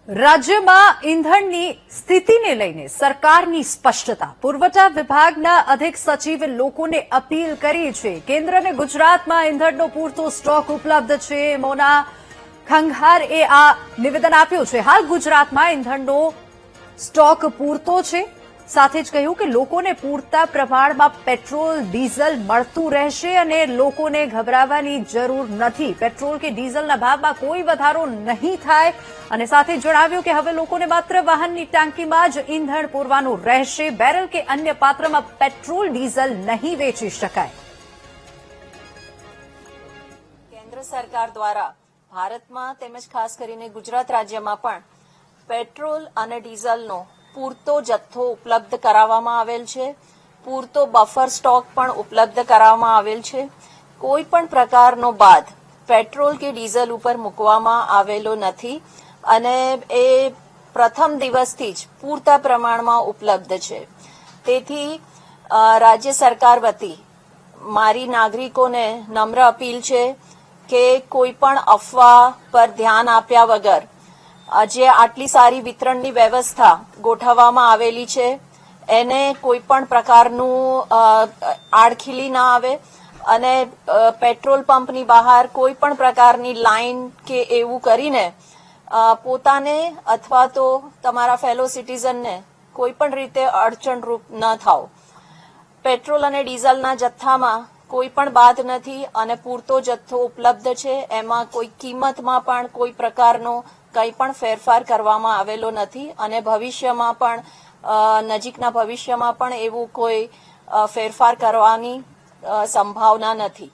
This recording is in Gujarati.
રાજ્યમાં ઈંધણની સ્થિતિને લઈને સરકારની સ્પષ્ટતા. પુરવઠા વિભાગના અધિક સચિવે લોકોને અપીલ કરી છે. કેન્દ્રને ગુજરાતમાં ઈંધણનો પૂરતો સ્ટોક ઉપલબ્ધ છે. મોના ખંઘારે આ નિવેદન આપ્યું છે. હાલ ગુજરાતમાં ઈંધણનો સ્ટોક પૂરતો છે. સાથે જ કહ્યું કે લોકોને પૂરતા પ્રમાણમાં પેટ્રોલ ડીઝલ મળતું રહેશે અને લોકોને ગભરાવાની જરૂર નથી. પેટ્રોલ કે ડીઝલના ભાવમાં કોઈ વધારો નહીં થાય અને સાથે જણાવ્યું કે હવે લોકોને માત્ર વાહનની ટાંકીમાં જ ઈંધણ પૂરવાનું રહેશે. બેરલ કે અન્ય પાત્રમાં પેટ્રોલ ડીઝલ નહીં વેચી શકાય. કેન્દ્ર સરકાર દ્વારા ભારતમાં તેમજ ખાસ કરીને ગુજરાત રાજ્યમાં પણ પેટ્રોલ અને ડીઝલનો પૂરતો જથ્થો ઉપલબ્ધ કરાવવામાં આવેલ છે. પૂરતો બફર સ્ટોક પણ ઉપલબ્ધ કરાવવામાં આવેલ છે. કોઈ પણ પ્રકારનો બાદ પેટ્રોલ કે ડીઝલ ઉપર મૂકવામાં આવેલો નથી અને એ પ્રથમ દિવસથી જ પૂરતા પ્રમાણમાં ઉપલબ્ધ છે. તેથી રાજ્ય સરકાર વતી મારી નાગરિકોને નમ્ર અપીલ છે કે કોઈ પણ અફવા પર ધ્યાન આપ્યા વગર જે આટલી સારી વિતરણની વ્યવસ્થા ગોઠવવામાં આવેલી છે એને કોઈ પણ પ્રકારનું આડખીલી ના આવે અને પેટ્રોલ પંપની બહાર કોઈ પણ પ્રકારની લાઈન કે એવું કરીને પોતાને અથવા તો તમારા ફેલો સિટીઝનને કોઈ પણ રીતે અડચણરૂપ ન થાવ. પેટ્રોલ અને ડીઝલના જથ્થામાં કોઈ પણ બાદ નથી અને પૂરતો જથ્થો ઉપલબ્ધ છે. એમાં કોઈ કિંમતમાં પણ કોઈ પ્રકારનો કંઈ પણ ફેરફાર કરવામાં આવેલો નથી અને ભવિષ્યમાં પણ નજીકના ભવિષ્યમાં પણ એવું કોઈ ફેરફાર કરવાની સંભાવના નથી.